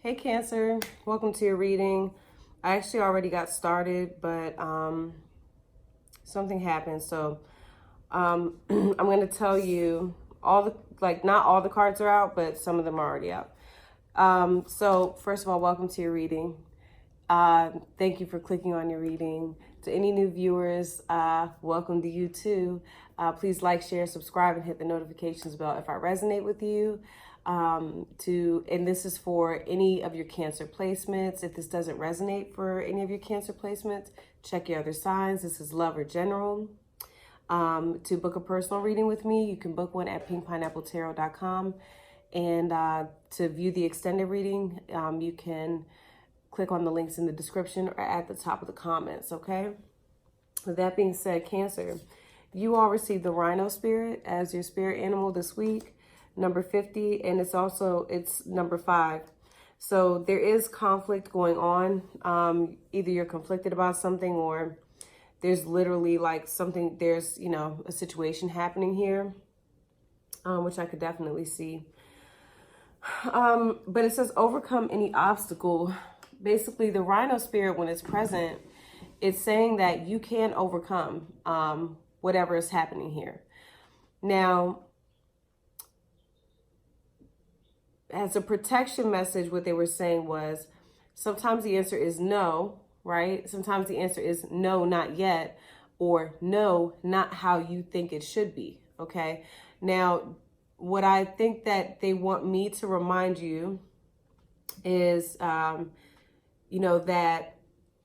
Hey Cancer, welcome to your reading. I actually already got started, but something happened. So I'm going to tell you all the, not all the cards are out, but some of them are already out. So first of all, welcome to your reading. Thank you for clicking on your reading. To any new viewers, welcome to you too. Please like, share, subscribe, and hit the notifications bell if I resonate with you. And this is for any of your Cancer placements. If this doesn't resonate for any of your Cancer placements, check your other signs. This is love or general. To book a personal reading with me, you can book one at pinkpineappletarot.com. And to view the extended reading, you can click on the links in the description or at the top of the comments, okay? With that being said, Cancer, you all received the Rhino Spirit as your spirit animal this week, number 50, and it's number 5. So there is conflict going on. Either you're conflicted about something or there's literally there's, a situation happening here, which I could definitely see. But it says overcome any obstacle. Basically, the Rhino Spirit, when it's present, it's saying that you can overcome whatever is happening here. Now, as a protection message, what they were saying was sometimes the answer is no, right? Sometimes the answer is no, not yet, or no, not how you think it should be, okay? Now, what I think that they want me to remind you is, that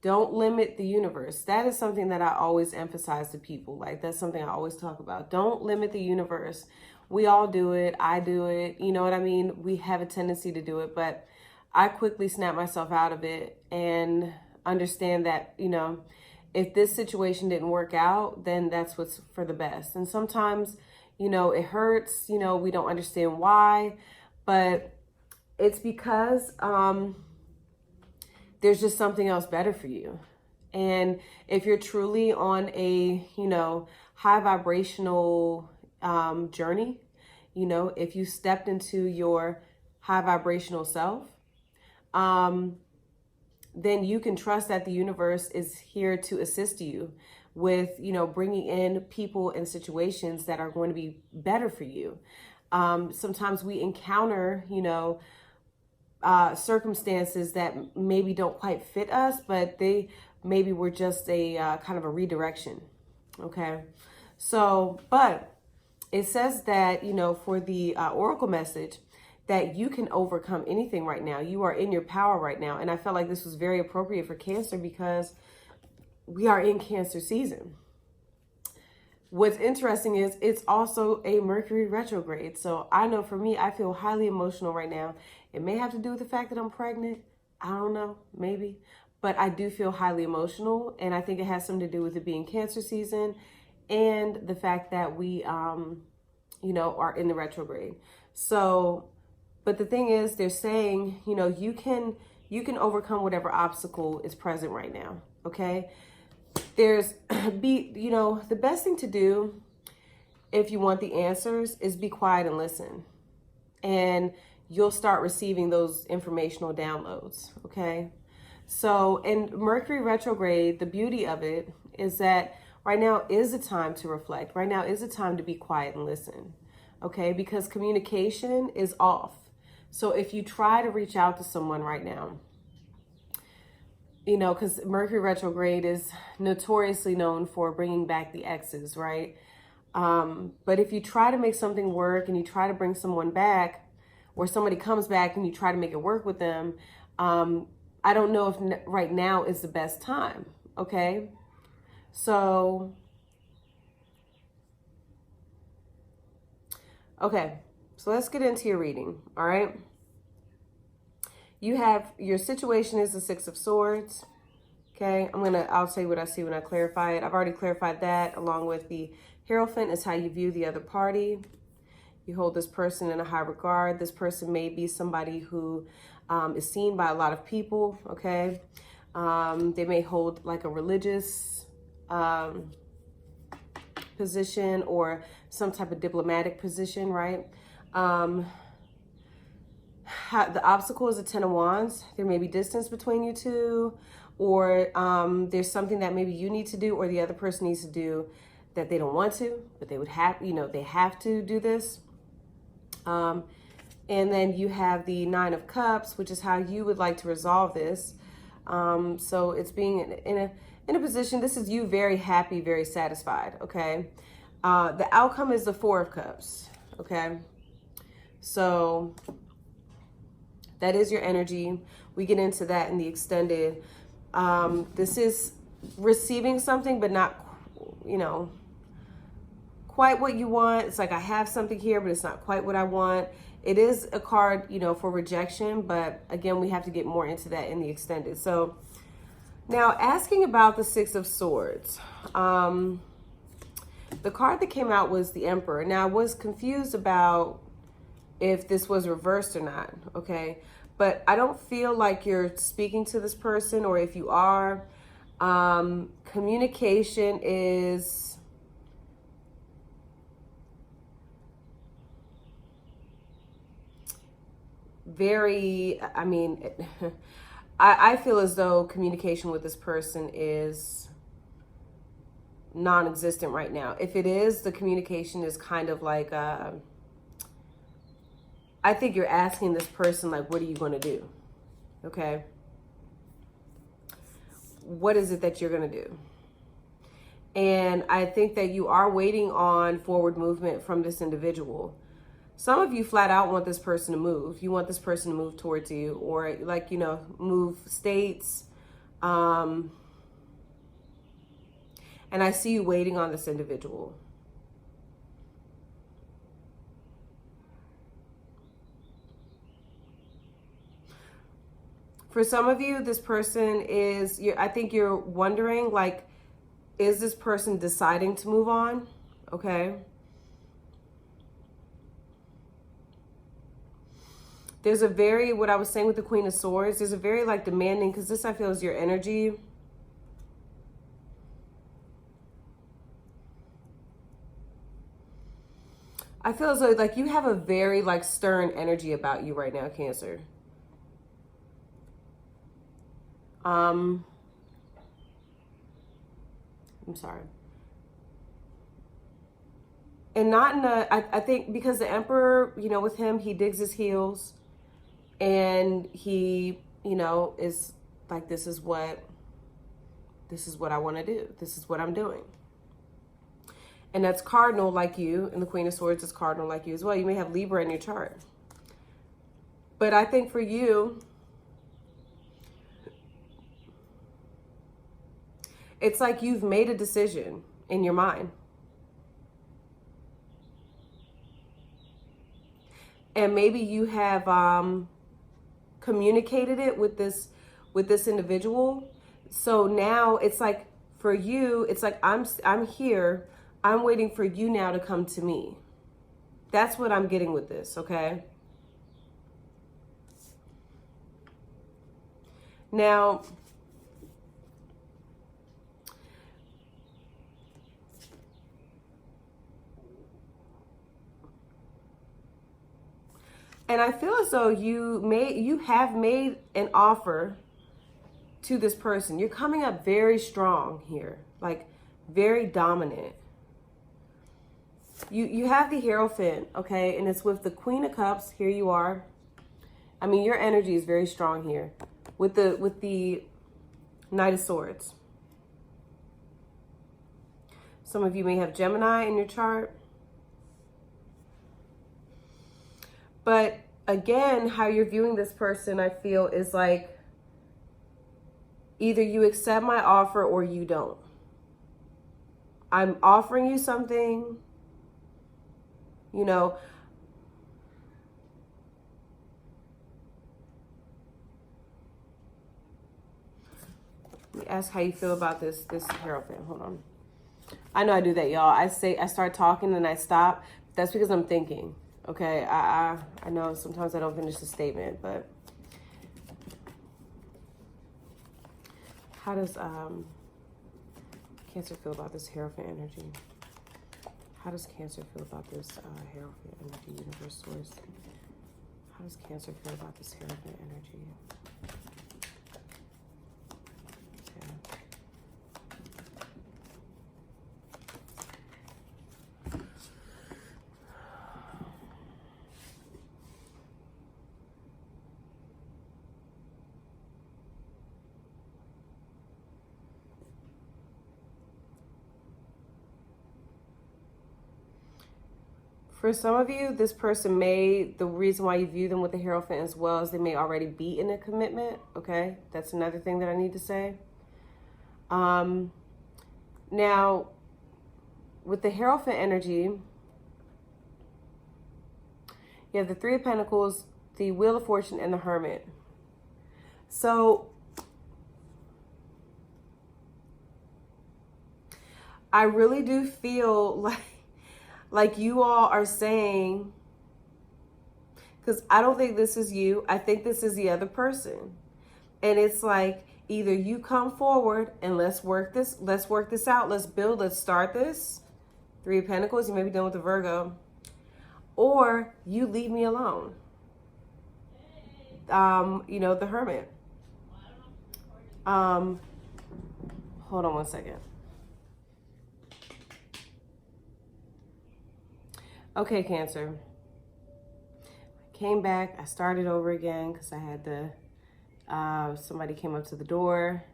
don't limit the universe. That is something that I always emphasize to people. Like, that's something I always talk about. Don't limit the universe. We all do it. I do it. You know what I mean? We have a tendency to do it, but I quickly snap myself out of it and understand that, if this situation didn't work out, then that's what's for the best. And sometimes, it hurts, we don't understand why, but it's because, there's just something else better for you. And if you're truly on a, high vibrational journey, if you stepped into your high vibrational self, then you can trust that the universe is here to assist you with, bringing in people and situations that are going to be better for you. Sometimes we encounter, circumstances that maybe don't quite fit us, but they maybe were just a kind of a redirection. Okay. So, but it says that, for the oracle message, that you can overcome anything right now. You are in your power right now. And I felt like this was very appropriate for Cancer because we are in Cancer season. What's interesting is it's also a Mercury retrograde. So I know for me, I feel highly emotional right now. It may have to do with the fact that I'm pregnant. I don't know, maybe. But I do feel highly emotional. And I think it has something to do with it being Cancer season and the fact that we, are in the retrograde. So, but the thing is, they're saying, you can overcome whatever obstacle is present right now. Okay. The best thing to do if you want the answers is be quiet and listen. And you'll start receiving those informational downloads, okay? So in Mercury retrograde, the beauty of it is that right now is a time to reflect. Right now is a time to be quiet and listen, okay? Because communication is off. So if you try to reach out to someone right now, because Mercury retrograde is notoriously known for bringing back the exes, right? But if you try to make something work and you try to bring someone back, or somebody comes back and you try to make it work with them, I don't know if right now is the best time, okay? So, let's get into your reading, all right? You have, your situation is the 6 of Swords, okay? I'll tell you what I see when I clarify it. I've already clarified that, along with the Hierophant is how you view the other party. You hold this person in a high regard. This person may be somebody who is seen by a lot of people, okay? They may hold like a religious position or some type of diplomatic position, right? The obstacle is a 10 of Wands. There may be distance between you two, or there's something that maybe you need to do or the other person needs to do that they don't want to, but they would have, they have to do this. And then you have the 9 of Cups, which is how you would like to resolve this. So it's being in a position, this is you very happy, very satisfied, okay? The outcome is the 4 of Cups, okay? So that is your energy. We get into that in the extended. This is receiving something, but not, quite what you want. It's like, I have something here, but it's not quite what I want. It is a card, for rejection, but again, we have to get more into that in the extended. So now asking about the 6 of Swords. The card that came out was the Emperor. Now I was confused about if this was reversed or not, okay? But I don't feel like you're speaking to this person, or if you are, communication is very, I feel as though communication with this person is non-existent right now. If it is, the communication is kind of like, I think you're asking this person, like, what are you going to do? Okay. What is it that you're going to do? And I think that you are waiting on forward movement from this individual. Some of you flat out want this person to move. You want this person to move towards you, or like, move states. And I see you waiting on this individual. For some of you, this person is, I think you're wondering, like, is this person deciding to move on? Okay. There's a very, what I was saying with the Queen of Swords, there's a very like demanding, because this I feel is your energy. I feel as though like you have a very like stern energy about you right now, Cancer. I'm sorry. And not in a, I think because the Emperor, with him, he digs his heels and he, is like, this is what I want to do. This is what I'm doing. And that's cardinal like you, and the Queen of Swords is cardinal like you as well. You may have Libra in your chart. But I think for you, it's like you've made a decision in your mind. And maybe you have communicated it with this individual. So now it's like for you, it's like I'm here. I'm waiting for you now to come to me. That's what I'm getting with this, okay? Now, and I feel as though you have made an offer to this person. You're coming up very strong here, like very dominant. You have the Hierophant, okay? And it's with the Queen of Cups. Here you are. I mean, your energy is very strong here. With the Knight of Swords. Some of you may have Gemini in your chart. But again, how you're viewing this person, I feel, is like either you accept my offer or you don't. I'm offering you something, Let me ask how you feel about this Hierophant. Hold on. I know I do that, y'all. I start talking and I stop. That's because I'm thinking. Okay, I know sometimes I don't finish the statement, but how does Cancer feel about this Hierophant energy? How does Cancer feel about this Hierophant energy, Universe Source? How does Cancer feel about this Hierophant energy? Okay. For some of you, this person the reason why you view them with the Hierophant as well is they may already be in a commitment, okay? That's another thing that I need to say. Now, with the Hierophant energy, you have the Three of Pentacles, the Wheel of Fortune, and the Hermit. So, I really do feel like you all are saying, because I don't think this is you, I think this is the other person. And it's like, either you come forward and let's work this out, let's build, let's start this. Three of Pentacles, you may be done with the Virgo. Or you leave me alone. You know, the Hermit. Hold on one second. Okay, Cancer. I came back. I started over again because I had somebody came up to the door.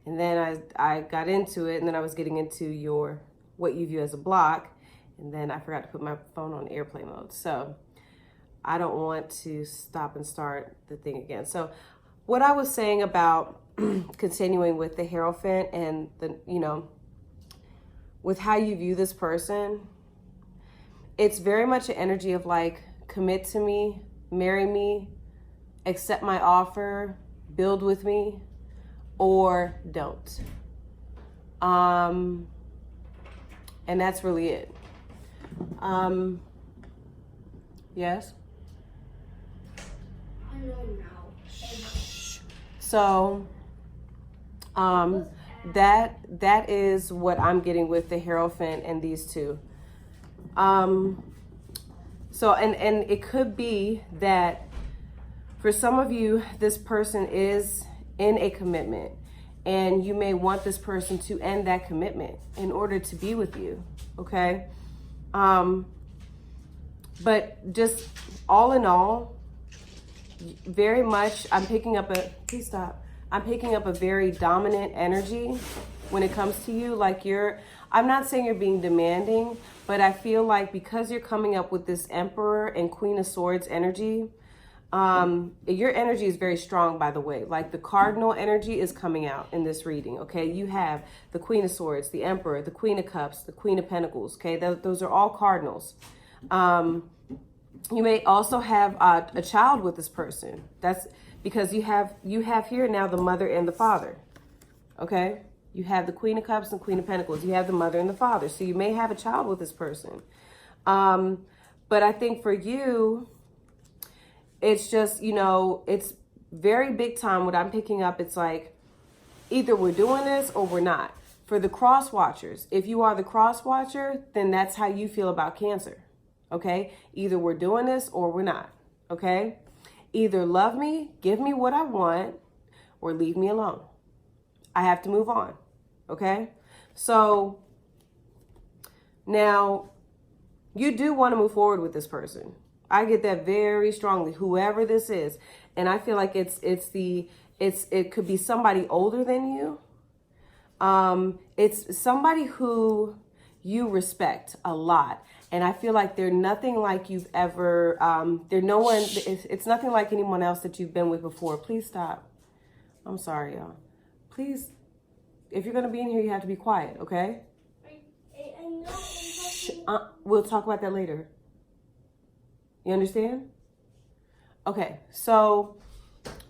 And then I got into it, and then I was getting into what you view as a block. And then I forgot to put my phone on airplane mode. So I don't want to stop and start the thing again. So what I was saying about continuing with the Hierophant and with how you view this person, it's very much an energy of like, commit to me, marry me, accept my offer, build with me, or don't. And that's really it. Yes? I know now. So, that is what I'm getting with the Hierophant and these two. So, and it could be that for some of you, this person is in a commitment and you may want this person to end that commitment in order to be with you. Okay. But just all in all, very much, I'm picking up a very dominant energy when it comes to you. Like I'm not saying you're being demanding, but I feel like because you're coming up with this Emperor and Queen of Swords energy, your energy is very strong, by the way. Like the cardinal energy is coming out in this reading, okay? You have the Queen of Swords, the Emperor, the Queen of Cups, the Queen of Pentacles, okay? Those are all cardinals. You may also have a child with this person. That's because you have here now the mother and the father, okay? You have the Queen of Cups and Queen of Pentacles. You have the mother and the father. So you may have a child with this person. But I think for you, it's just, it's very big time. What I'm picking up, it's like, either we're doing this or we're not. For the cross watchers, if you are the cross watcher, then that's how you feel about Cancer. Okay? Either we're doing this or we're not. Okay? Either love me, give me what I want, or leave me alone. I have to move on. Okay? So now you do want to move forward with this person. I get that very strongly, whoever this is. And I feel like it could be somebody older than you. It's somebody who you respect a lot. And I feel like they're nothing like you've ever, it's nothing like anyone else that you've been with before. Please stop. I'm sorry, y'all. Please, if you're going to be in here, you have to be quiet, okay? I know. Shh, we'll talk about that later. You understand? Okay, so,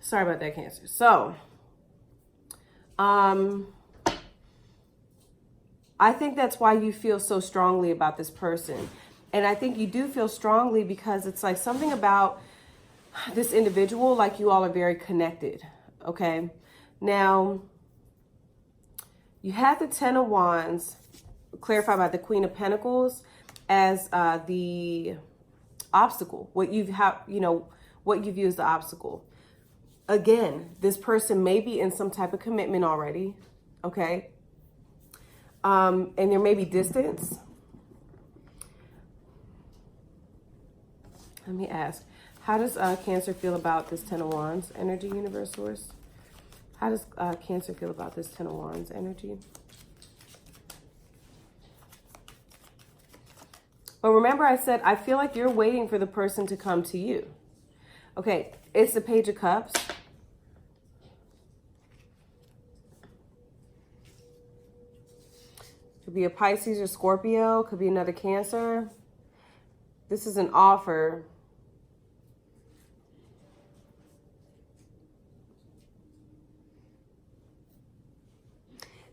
sorry about that, Cancer. So, I think that's why you feel so strongly about this person. And I think you do feel strongly because it's like something about this individual, like you all are very connected, okay? Now, you have the Ten of Wands, clarified by the Queen of Pentacles, as the obstacle. What you've what you view as the obstacle. Again, this person may be in some type of commitment already, okay? And there may be distance. Let me ask, how does Cancer feel about this Ten of Wands energy, universe source? How does Cancer feel about this Ten of Wands energy? But remember I said, I feel like you're waiting for the person to come to you. Okay, it's the Page of Cups. Could be a Pisces or Scorpio. Could be another Cancer. This is an offer.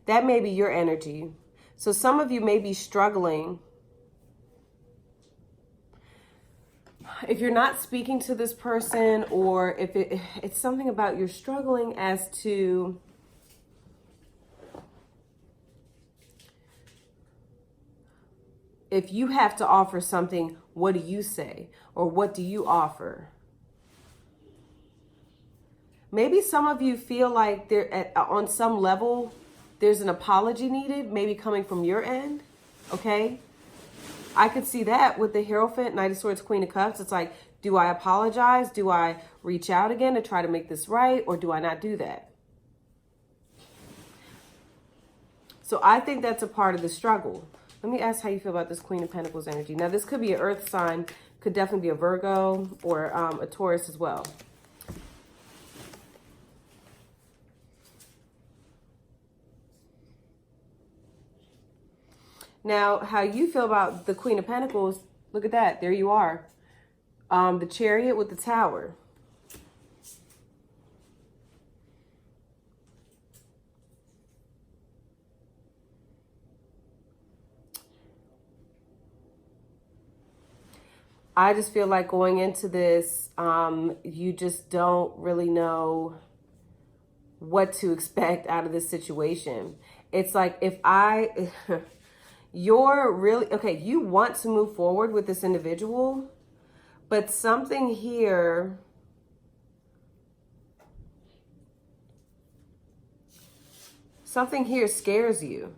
That may be your energy. So some of you may be struggling. If you're not speaking to this person, or if it's something about you're struggling as to if you have to offer something, what do you say? Or what do you offer? Maybe some of you feel like on some level, there's an apology needed, maybe coming from your end, okay? I could see that with the Hierophant, Knight of Swords, Queen of Cups. It's like, do I apologize? Do I reach out again to try to make this right? Or do I not do that? So I think that's a part of the struggle. Let me ask how you feel about this Queen of Pentacles energy. Now, this could be an earth sign, could definitely be a Virgo or a Taurus as well. Now, how you feel about the Queen of Pentacles, look at that. There you are. The Chariot with the Tower. I just feel like going into this, you just don't really know what to expect out of this situation. It's like you're really, okay, you want to move forward with this individual, but something here scares you.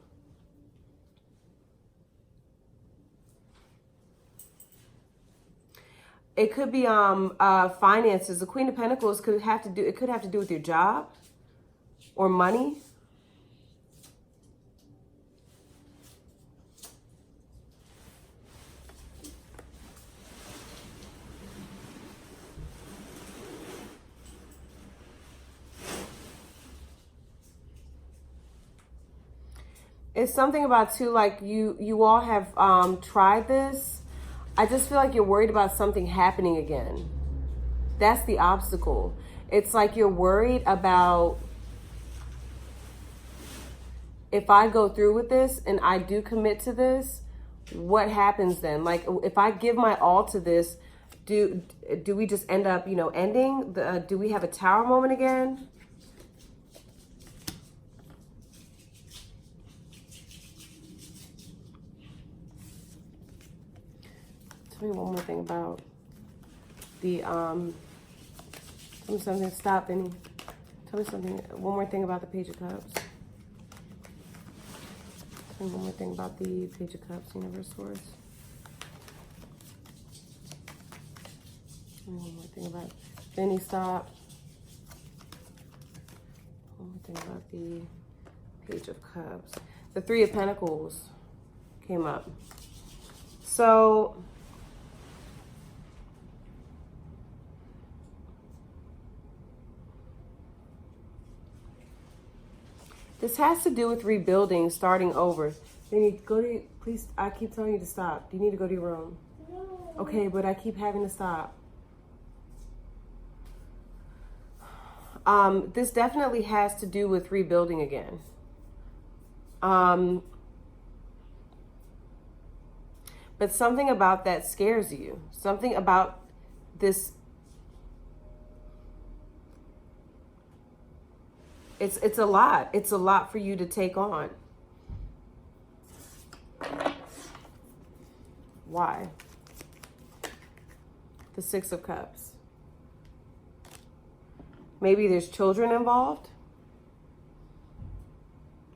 It could be finances. The Queen of Pentacles could have to do with your job or money. It's something about too, like you all have tried this. I just feel like you're worried about something happening again. That's the obstacle. It's like you're worried about, if I go through with this and I do commit to this, what happens then? Like, if I give my all to this, do we just end up, ending? Do we have a Tower moment again? Tell me one more thing about the, tell me something, stop, Vinny. Tell me something, one more thing about the Page of Cups. Tell me one more thing about the Page of Cups, universe source. Tell me one more thing about, Vinny, stop. One more thing about the Page of Cups. The Three of Pentacles came up. So, this has to do with rebuilding, starting over. Vinny, please, I keep telling you to stop. You need to go to your room. No. Okay, but I keep having to stop. This definitely has to do with rebuilding again. But something about that scares you. Something about this. It's a lot. It's a lot for you to take on. Why? The Six of Cups. Maybe there's children involved.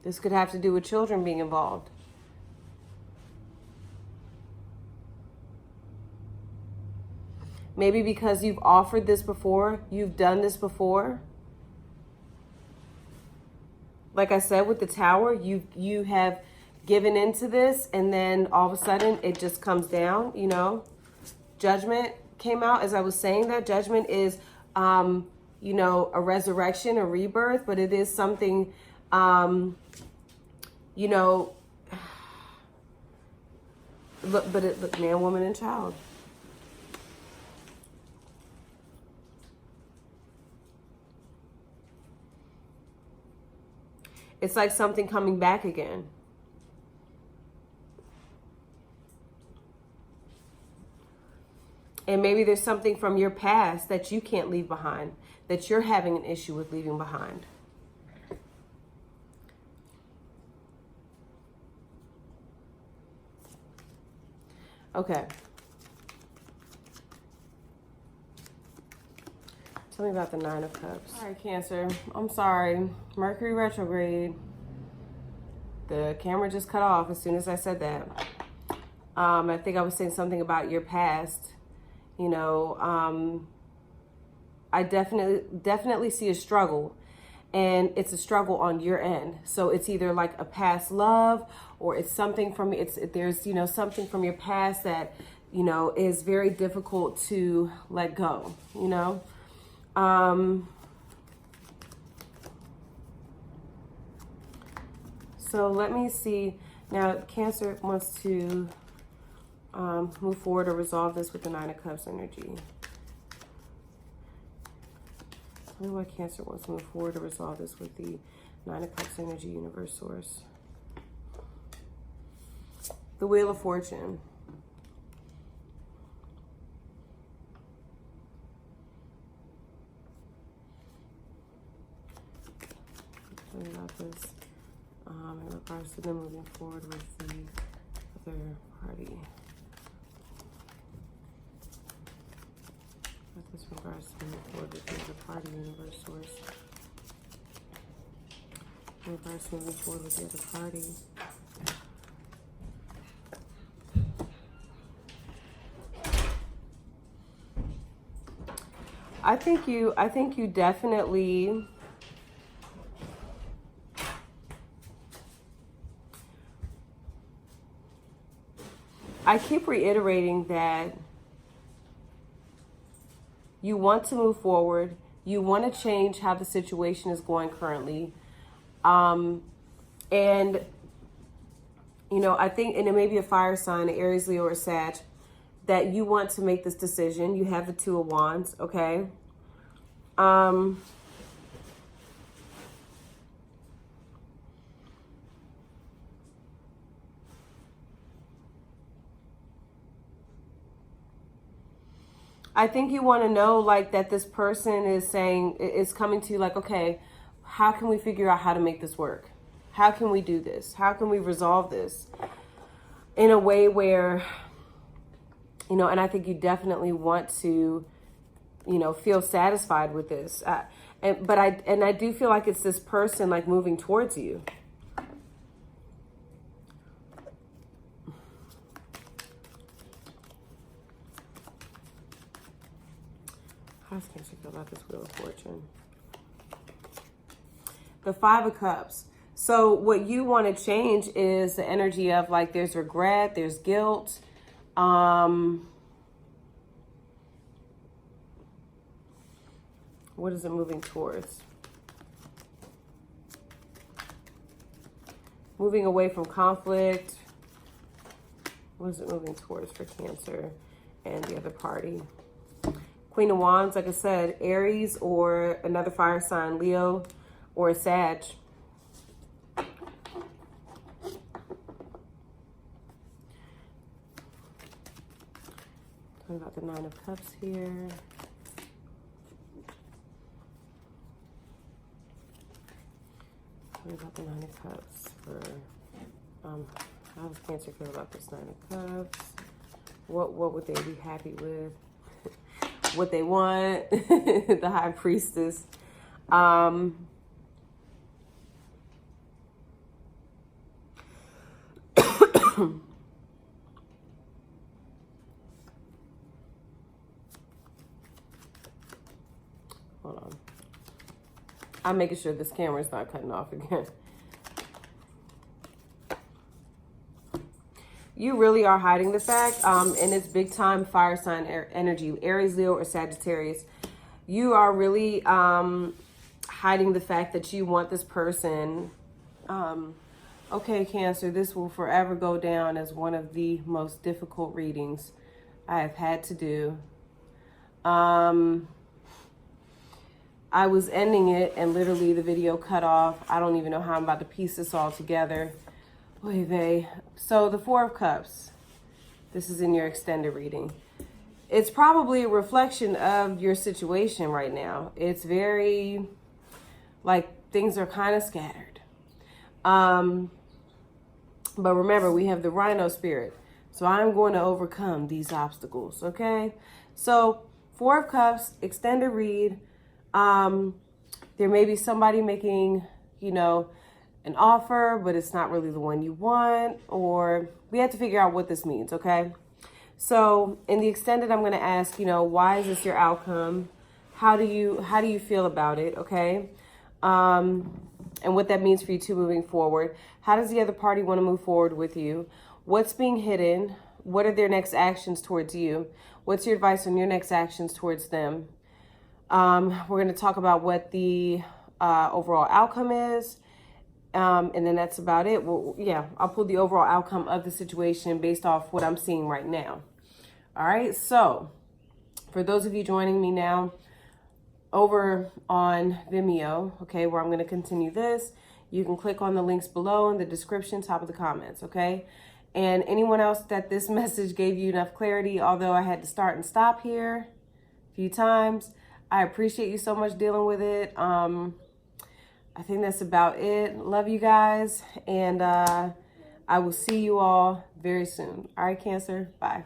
This could have to do with children being involved. Maybe because you've offered this before, you've done this before. Like I said, with the Tower, you have given into this, and then all of a sudden it just comes down, you know. Judgment came out as I was saying that. Judgment is, you know, a resurrection, a rebirth, but it is something, you know, look, man, woman, and child. It's like something coming back again. And maybe there's something from your past that you can't leave behind, that you're having an issue with leaving behind. Okay. Tell me about the Nine of Cups. All right, Cancer. I'm sorry. Mercury retrograde. The camera just cut off as soon as I said that. I think I was saying something about your past. You know, I definitely see a struggle, and it's a struggle on your end. So it's either like a past love, or it's something from there's, you know, something from your past that, you know, is very difficult to let go, you know. So let me see. Now, Cancer wants to move forward or resolve this with the Nine of Cups energy. Tell me why Cancer wants to move forward or resolve this with the Nine of Cups energy, universe source. The Wheel of Fortune. Tell me about this in regards to them moving forward with the other party. What this regards to moving forward with the other party, universe source. In regards to moving forward with the other party. I think you definitely I keep reiterating that you want to move forward. You want to change how the situation is going currently. And, you know, I think, and it may be a fire sign, an Aries, Leo, or Sag, that you want to make this decision. You have the Two of Wands, okay? I think you want to know, like, that this person is saying, is coming to you like, okay, how can we figure out how to make this work? How can we do this? How can we resolve this in a way where, you know, and I think you definitely want to, you know, feel satisfied with this. But I do feel like it's this person like moving towards you. How does Cancer feel about this Wheel of Fortune? The Five of Cups. So what you want to change is the energy of like there's regret, there's guilt. What is it moving towards? Moving away from conflict. What is it moving towards for Cancer and the other party? Queen of Wands, like I said, Aries or another fire sign, Leo or Sag. Talking about the Nine of Cups here. Talking about the Nine of Cups for, how does Cancer feel about this Nine of Cups? What would they be happy with? What they want, the High Priestess. Um, hold on. I'm making sure this camera's not cutting off again. You really are hiding the fact, and it's big time fire sign energy, Aries, Leo, or Sagittarius. You are really hiding the fact that you want this person. Okay, Cancer, this will forever go down as one of the most difficult readings I have had to do. I was ending it and literally the video cut off. I don't even know how I'm about to piece this all together. Oy vey. So the Four of Cups. This is in your extended reading. It's probably a reflection of your situation right now. It's very, like, things are kind of scattered. But remember, we have the Rhino spirit. So I'm going to overcome these obstacles, okay? So Four of Cups, extended read. There may be somebody making, you know, an offer, but it's not really the one you want, or we have to figure out what this means, okay? So in the extended, I'm going to ask, you know, why is this your outcome? How do you feel about it, okay? And what that means for you two moving forward. How does the other party want to move forward with you? What's being hidden? What are their next actions towards you? What's your advice on your next actions towards them? We're going to talk about what the overall outcome is. And then that's about it. Well, yeah, I'll pull the overall outcome of the situation based off what I'm seeing right now. All right. So for those of you joining me now over on Vimeo, okay, where I'm going to continue this, you can click on the links below in the description, top of the comments. Okay. And anyone else that this message gave you enough clarity, although I had to start and stop here a few times, I appreciate you so much dealing with it. I think that's about it. Love you guys. And I will see you all very soon. All right, Cancer. Bye.